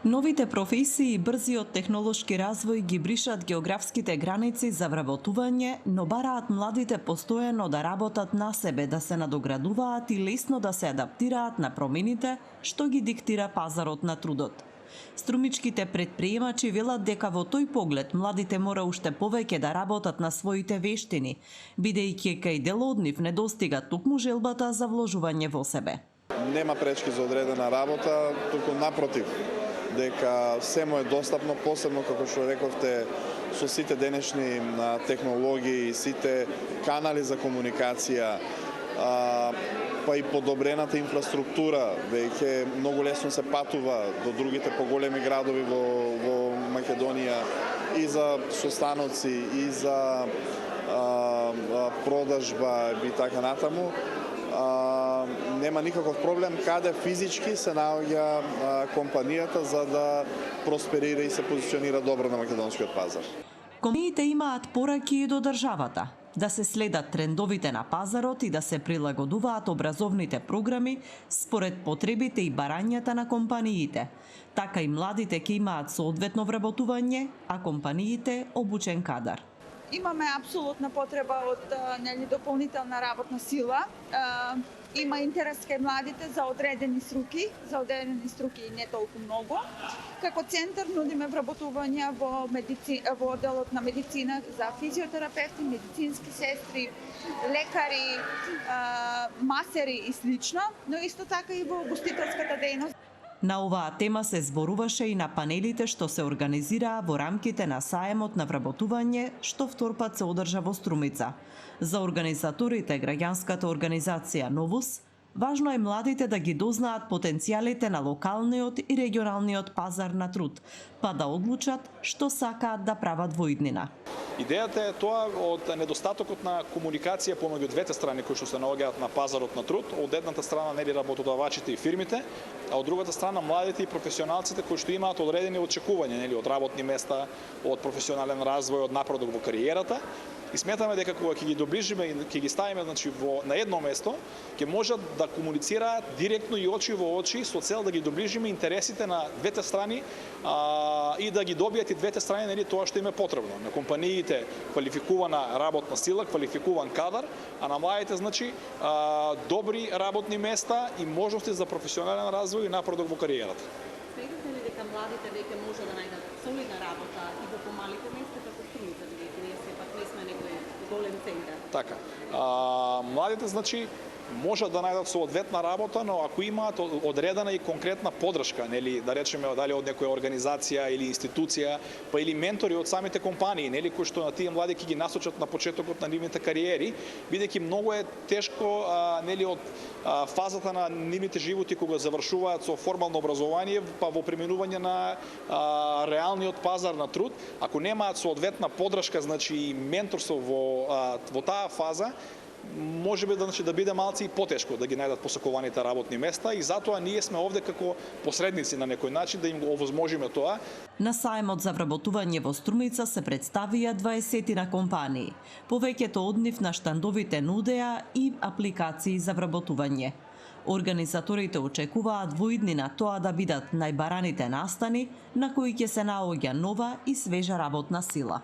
Новите професии и брзиот технолошки развој ги бришат географските граници за вработување, но бараат младите постојано да работат на себе, да се надоградуваат и лесно да се адаптираат на промените што ги диктира пазарот на трудот. Струмичките претприемачи велат дека во тој поглед младите мора уште повеќе да работат на своите вештини, бидејќи кај дел од нив недостига токму желбата за вложување во себе. Нема пречки за одредена работа, туку напротив, дека се му е достапно, посебно како што рековте, со сите денешни технологии и сите канали за комуникација, па и подобрената инфраструктура, веќе многу лесно се патува до другите поголеми градови во Македонија и за состаноци, и за продажба и така натаму. Нема никаков проблем каде физички се наоѓа компанијата за да просперира и се позиционира добро на македонскиот пазар. Компаниите имаат пораки и до државата да се следат трендовите на пазарот и да се прилагодуваат образовните програми според потребите и барањата на компаниите. Така и младите ќе имаат соодветно вработување, а компаниите обучен кадар. Имаме апсолутна потреба од дополнителна работна сила. Има интерес кај младите за одредени струки и не толку многу. Како центар нудиме вработување во одделот на медицина за физиотерапевти, медицински сестри, лекари, масери и слично, но исто така и во гостителската дејност. На оваа тема се зборуваше и на панелите што се организираа во рамките на саемот на вработување што вторпат се одржа во Струмица. За организаторите граѓанската организација Новус, важно е младите да ги дознаат потенцијалите на локалниот и регионалниот пазар на труд, па да одлучат што сакаат да прават во иднина. Идејата е тоа од недостатокот на комуникација помеѓу двете страни кои што се наоѓаат на пазарот на труд, од едната страна нели работодавачите и фирмите, а од другата страна младите и професионалците кои што имаат одредени очекувања нели од работни места, од професионален развој, од напредок во кариерата. И сметаме дека кога ќе ги доближиме и ќе ги ставиме на едно место, ќе можат да комуницираат директно и очи во очи со цел да ги доближиме интересите на двете страни и да ги добијат и двете страни нели тоа што им е потребно. На компаниите квалификувана работна сила, квалификуван кадар, а на младите добри работни места и можности за професионален развој и напредок во кариерата. Сметате ли дека младите веќе може да најдат солидна работа и во помалите места како Струмица, бидејќи ние сепак не сме некој голем центар? Така. Младите можат да најдат соодветна работа, но ако имаат одредена и конкретна подршка, нели да речеме дали од некоја организација или институција, па или ментори од самите компании, нели кои што на тие млади ќе ги насочат на почетокот на нивните кариери, бидејќи многу е тешко нели од фазата на нивните животи кога завршуваат со формално образование, па во преминување на реалниот пазар на труд, ако немаат соодветна подршка, и менторство во таа фаза, може би да биде малци и потешко да ги најдат посакуваните работни места и затоа ние сме овде како посредници на некој начин да им го овозможиме тоа. На саемот за вработување во Струмица се представија 20 на компании. Повеќето од нив на штандовите нудеа и апликации за вработување. Организаторите очекуваат во иднина тоа да бидат најбараните настани на кои ќе се наоѓа нова и свежа работна сила.